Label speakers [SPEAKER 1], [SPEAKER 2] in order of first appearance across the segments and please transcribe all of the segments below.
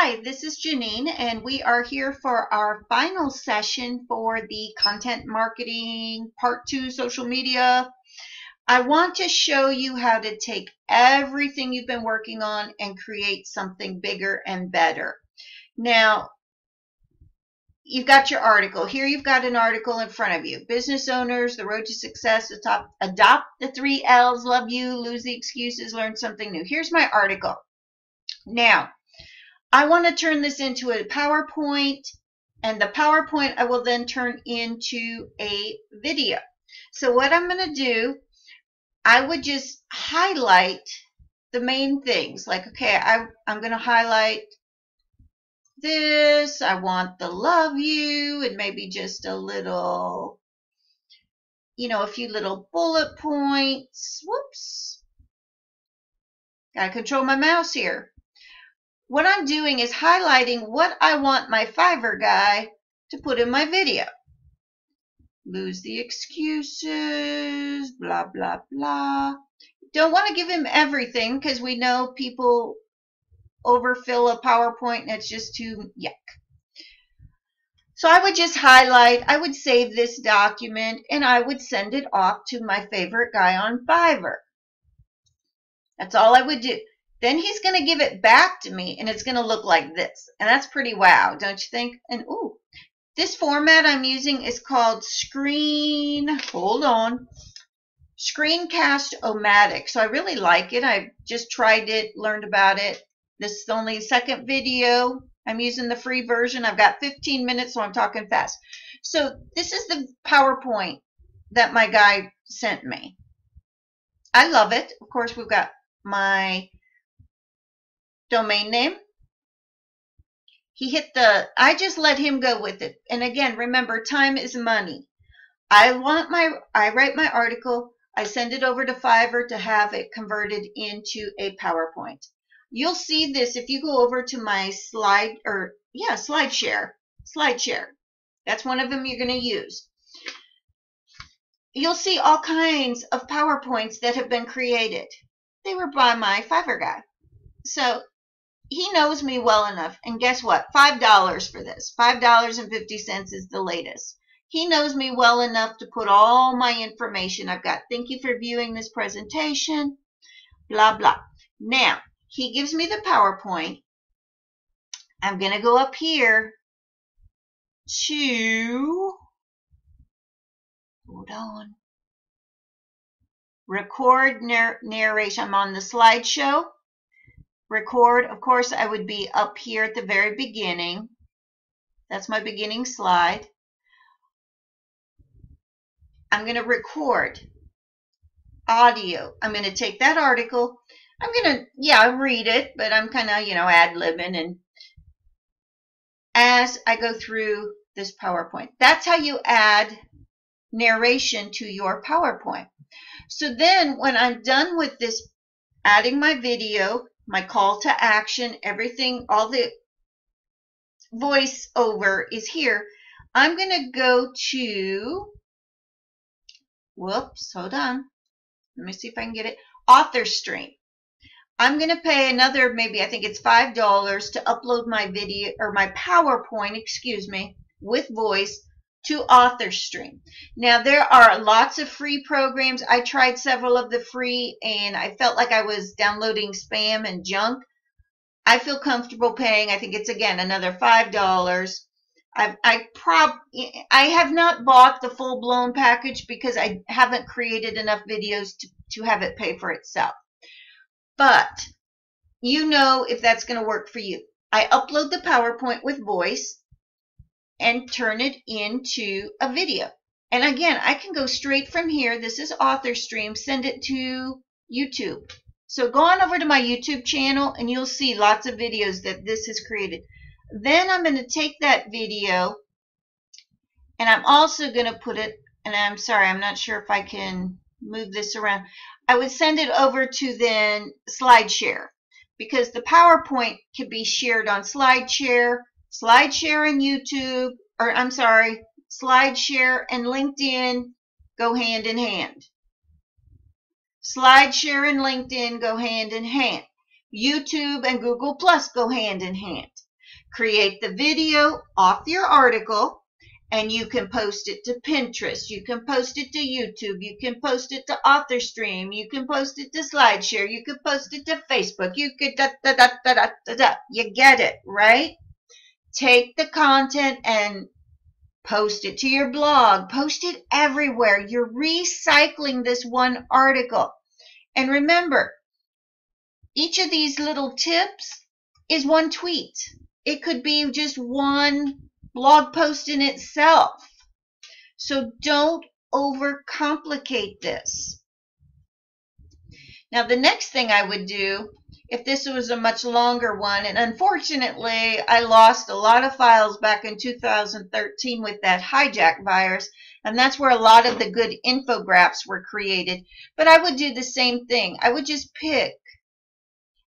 [SPEAKER 1] Hi, this is Janine, and we are here for our final session for the Content Marketing Part 2 Social Media. I want to show you how to take everything you've been working on and create something bigger and better. Now, you've got your article. Here you've got an article in front of you. Business owners, the road to success, adopt the 3 L's, love you, lose the excuses, learn something new. Here's my article. Now, I want to turn this into a PowerPoint, and the PowerPoint I will then turn into a video. So what I'm going to do, I would just highlight the main things. Like, okay, I'm going to highlight this. I want the love you, and maybe just a little, a few little bullet points. Whoops. Got to control my mouse here. What I'm doing is highlighting what I want my Fiverr guy to put in my video. Lose the excuses, blah, blah, blah. Don't want to give him everything because we know people overfill a PowerPoint and it's just too yuck. So I would just highlight, I would save this document, and I would send it off to my favorite guy on Fiverr. That's all I would do. Then he's going to give it back to me, and it's going to look like this. And that's pretty wow, don't you think? And ooh, this format I'm using is called Screencast-O-Matic. So I really like it. I just tried it, learned about it. This is only the second video. I'm using the free version. I've got 15 minutes, so I'm talking fast. So this is the PowerPoint that my guy sent me. I love it. Of course, we've got my domain name. I just let him go with it. And again, remember, time is money. I write my article, I send it over to Fiverr to have it converted into a PowerPoint. You'll see this if you go over to my SlideShare. That's one of them you're going to use. You'll see all kinds of PowerPoints that have been created. They were by my Fiverr guy. So he knows me well enough, and guess what? $5 for this. $5.50 is the latest. He knows me well enough to put all my information. I've got, thank you for viewing this presentation, blah, blah. Now, he gives me the PowerPoint. I'm going to go up here to, hold on, record narration. I'm on the slideshow. Record, of course, I would be up here at the very beginning. That's my beginning slide. I'm going to record audio. I'm going to take that article. I'm going to, read it, but I'm kind of, ad-libbing and as I go through this PowerPoint. That's how you add narration to your PowerPoint. So then when I'm done with this, adding my video, my call to action, everything, all the voiceover is here. I'm going to go to, whoops, hold on. Let me see if I can get it. AuthorStream. I'm going to pay another, maybe I think it's $5 to upload my video, or my PowerPoint, with voice to AuthorStream. Now, there are lots of free programs. I tried several of the free, and I felt like I was downloading spam and junk. I feel comfortable paying, I think it's, again, another $5. I have not bought the full-blown package because I haven't created enough videos to have it pay for itself. But you know if that's going to work for you. I upload the PowerPoint with voice and turn it into a video. And again, I can go straight from here. This is AuthorStream. Send it to YouTube. So go on over to my YouTube channel and you'll see lots of videos that this has created. Then I'm going to take that video and I'm also going to put it, and I'm sorry, I'm not sure if I can move this around. I would send it over to then SlideShare, because the PowerPoint can be shared on SlideShare and YouTube, or I'm sorry, SlideShare and LinkedIn go hand in hand. SlideShare and LinkedIn go hand in hand. YouTube and Google Plus go hand in hand. Create the video off your article, and you can post it to Pinterest. You can post it to YouTube. You can post it to AuthorStream. You can post it to SlideShare. You can post it to Facebook. You could You get it, right? Take the content and post it to your blog. Post it everywhere. You're recycling this one article. And remember, each of these little tips is one tweet. It could be just one blog post in itself. So don't overcomplicate this. Now, the next thing I would do, if this was a much longer one, and unfortunately I lost a lot of files back in 2013 with that hijack virus, and that's where a lot of the good infographics were created. But I would do the same thing. I would just pick,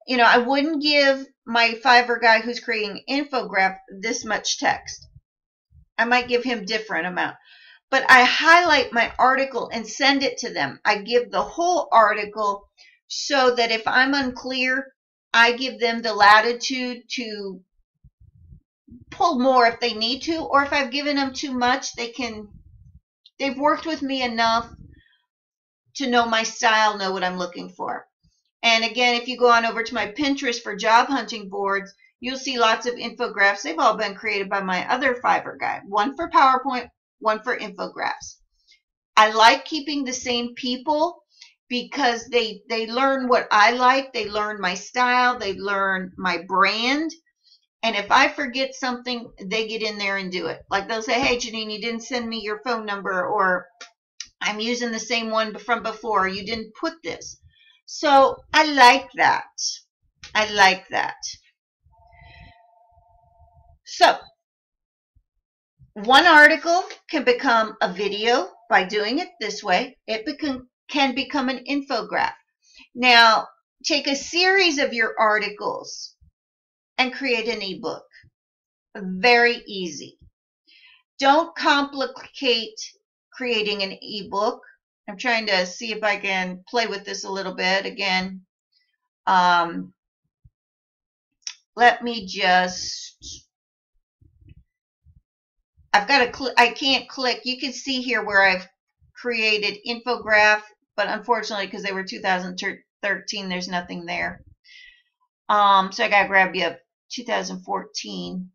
[SPEAKER 1] I wouldn't give my Fiverr guy who's creating infograph this much text. I might give him different amount. But I highlight my article and send it to them. I give the whole article so that if I'm unclear, I give them the latitude to pull more if they need to, or if I've given them too much, they've worked with me enough to know my style, know what I'm looking for. And again, if you go on over to my Pinterest for job hunting boards, you'll see lots of infographics. They've all been created by my other Fiverr guy. One for PowerPoint, one for infographics. I like keeping the same people because they learn what I like. They learn my style. They learn my brand. And if I forget something, they get in there and do it. Like they'll say, hey, Janine, you didn't send me your phone number, or I'm using the same one from before. You didn't put this. So I like that. I like that. So one article can become a video by doing it this way. It can become an infographic. Now, take a series of your articles and create an ebook. Very easy. Don't complicate creating an ebook. I'm trying to see if I can play with this a little bit. Again, let me just, I can't click. You can see here where I've created infograph, but unfortunately, because they were 2013, there's nothing there. So I gotta grab you 2014.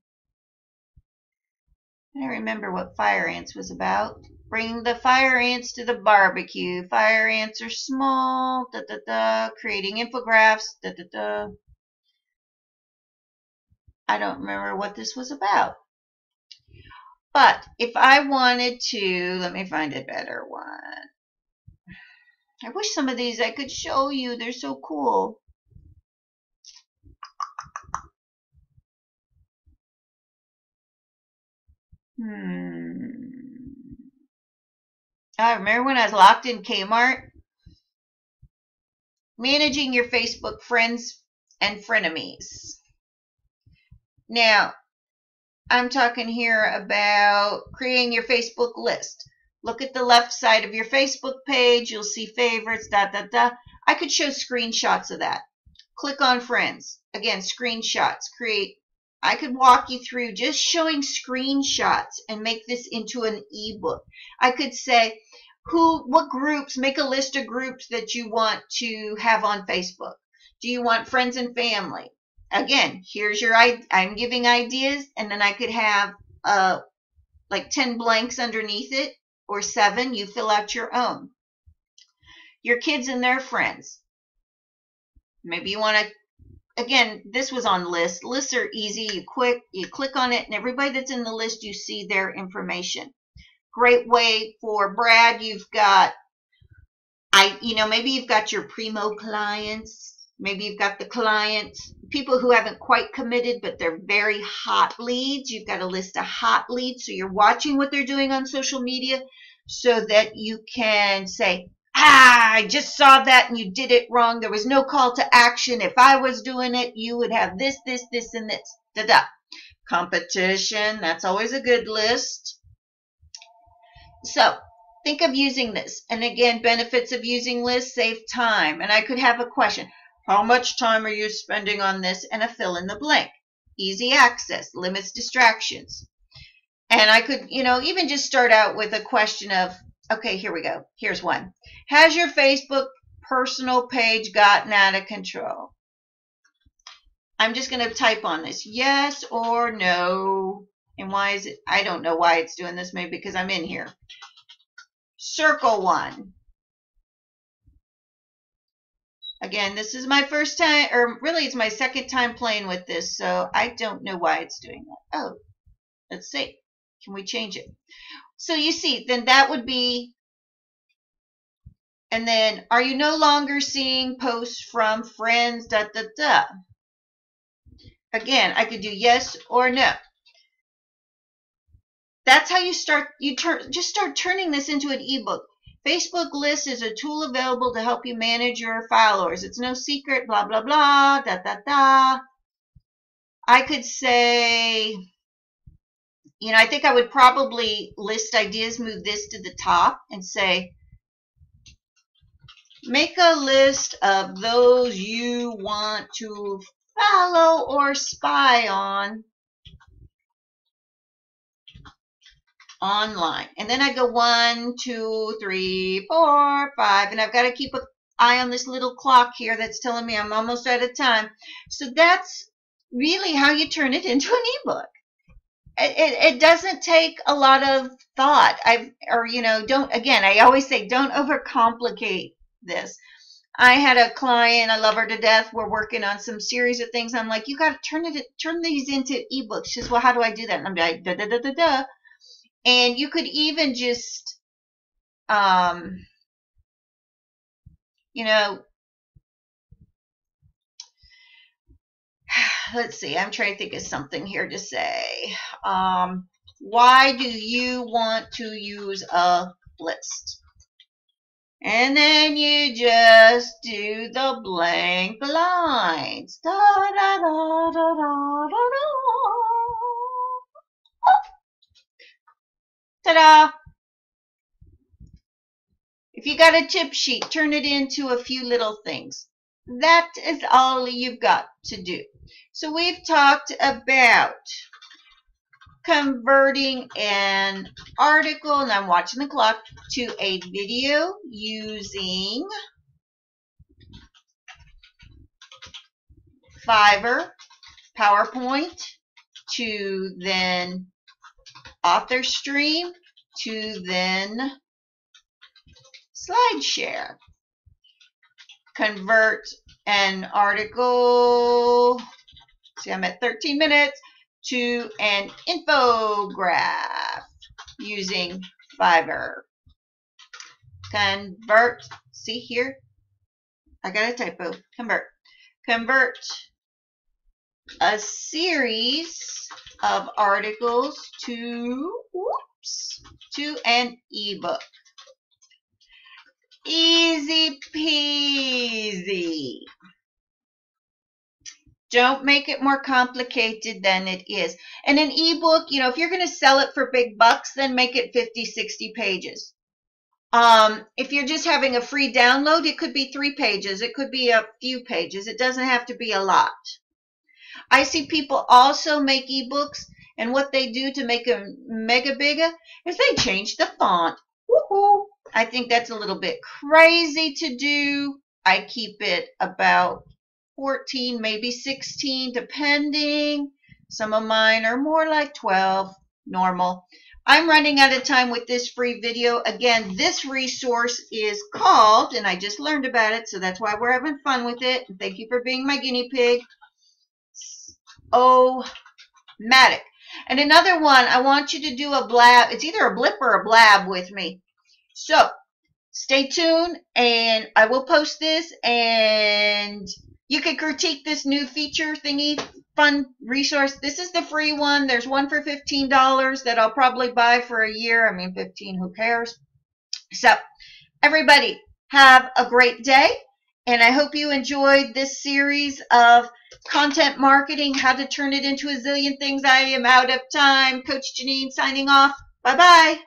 [SPEAKER 1] I remember what fire ants was about. Bring the fire ants to the barbecue. Fire ants are small. Creating infographics. I don't remember what this was about. But if I wanted to, let me find a better one. I wish some of these I could show you. They're so cool. I remember when I was locked in Kmart. Managing your Facebook friends and frenemies. Now, I'm talking here about creating your Facebook list. Look at the left side of your Facebook page. You'll see favorites, I could show screenshots of that. Click on friends. Again, screenshots. I could walk you through just showing screenshots and make this into an ebook. I could say, what groups, make a list of groups that you want to have on Facebook. Do you want friends and family? Again, here's I'm giving ideas, and then I could have like 10 blanks underneath it, or 7. You fill out your own. Your kids and their friends. Maybe you want to, again, this was on lists. Lists are easy. You click on it, and everybody that's in the list, you see their information. Great way for Brad. You've got, maybe you've got your primo clients. Maybe you've got the clients, people who haven't quite committed, but they're very hot leads. You've got a list of hot leads. So you're watching what they're doing on social media so that you can say, I just saw that and you did it wrong. There was no call to action. If I was doing it, you would have this, this, this, and this. Competition. That's always a good list. So think of using this. And again, benefits of using lists, save time. And I could have a question. How much time are you spending on this? And a fill in the blank. easy access, limits distractions. And I could, even just start out with a question of, okay, here we go. Here's one. Has your Facebook personal page gotten out of control? I'm just going to type on this, yes or no. And why is it? I don't know why it's doing this, maybe because I'm in here. Circle one. Again, this is my first time, or really it's my second time playing with this, so I don't know why it's doing that. Oh, let's see. Can we change it? So you see, then that would be, and then, are you no longer seeing posts from friends, da, da, da. Again, I could do yes or no. That's how you start, just start turning this into an ebook. Facebook List is a tool available to help you manage your followers. It's no secret, blah, blah, blah, da, da, da. I could say, I think I would probably list ideas, move this to the top and say, make a list of those you want to follow or spy on online. And then I go 1, 2, 3, 4, 5, and I've got to keep an eye on this little clock here that's telling me I'm almost out of time. So that's really how you turn it into an ebook. It doesn't take a lot of thought. I always say don't overcomplicate this. I had a client, I love her to death. We're working on some series of things. I'm like, you got to turn these into ebooks. She says, well, how do I do that? And I'm like, da da da da da. And you could even just, let's see, I'm trying to think of something here to say. Why do you want to use a list? And then you just do the blank lines. Da, da, da, da, da, da, da. Ta-da! If you got a tip sheet, turn it into a few little things. That is all you've got to do. So we've talked about converting an article, and I'm watching the clock, to a video using Fiverr, PowerPoint, to then AuthorStream, to then SlideShare. Convert an article, see I'm at 13 minutes, to an infograph using Fiverr. Convert, see here, I got a typo, convert a series of articles to an ebook. Easy peasy. Don't make it more complicated than it is. And an ebook, if you're going to sell it for big bucks, then make it 50, 60 pages. If you're just having a free download, it could be 3 pages. It could be a few pages. It doesn't have to be a lot. I see people also make ebooks, and what they do to make them mega bigger is they change the font. Woohoo! I think that's a little bit crazy to do. I keep it about 14, maybe 16, depending. Some of mine are more like 12, normal. I'm running out of time with this free video. Again, this resource is called, and I just learned about it, so that's why we're having fun with it. Thank you for being my guinea pig. O-Matic. And another one, I want you to do a blab. It's either a blip or a blab with me. So stay tuned, and I will post this, and you can critique this new feature thingy, fun resource. This is the free one. There's one for $15 that I'll probably buy for a year. I mean, 15, who cares? So everybody have a great day, and I hope you enjoyed this series of content marketing, how to turn it into a zillion things. I am out of time. Coach Janine signing off. Bye-bye.